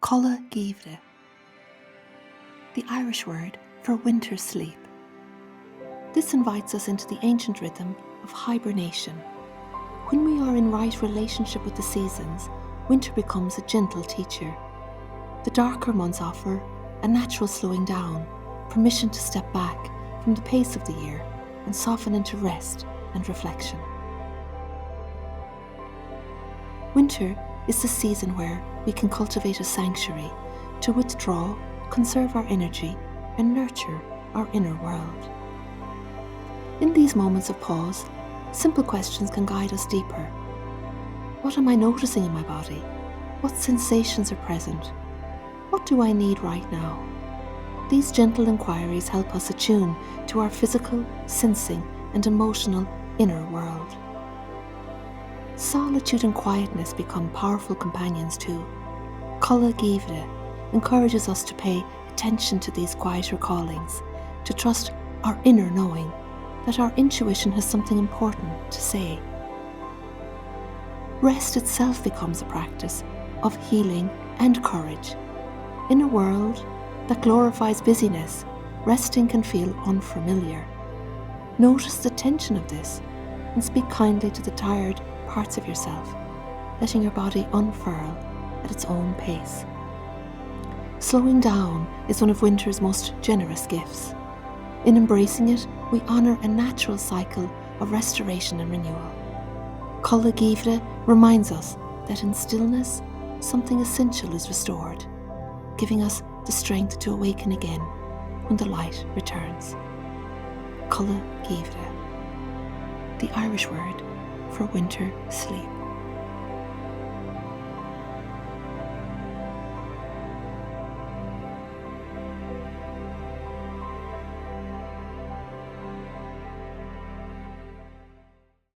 Codladh Geimhridh, the Irish word for winter sleep. This invites us into the ancient rhythm of hibernation. When we are in right relationship with the seasons, winter becomes a gentle teacher. The darker months offer a natural slowing down, permission to step back from the pace of the year and soften into rest and reflection. Winter is the season where we can cultivate a sanctuary to withdraw, conserve our energy, and nurture our inner world. In these moments of pause, simple questions can guide us deeper. What am I noticing in my body? What sensations are present? What do I need right now? These gentle inquiries help us attune to our physical, sensing, and emotional inner world. Solitude and quietness become powerful companions too. Codladh Geimhridh encourages us to pay attention to these quieter callings, to trust our inner knowing that our intuition has something important to say. Rest itself becomes a practice of healing and courage. In a world that glorifies busyness, resting can feel unfamiliar. Notice the tension of this and speak kindly to the tired parts of yourself, letting your body unfurl at its own pace. Slowing down is one of winter's most generous gifts. In embracing it, we honour a natural cycle of restoration and renewal. Codladh Geimhridh reminds us that in stillness, something essential is restored, giving us the strength to awaken again when the light returns. Codladh Geimhridh, the Irish word for winter sleep.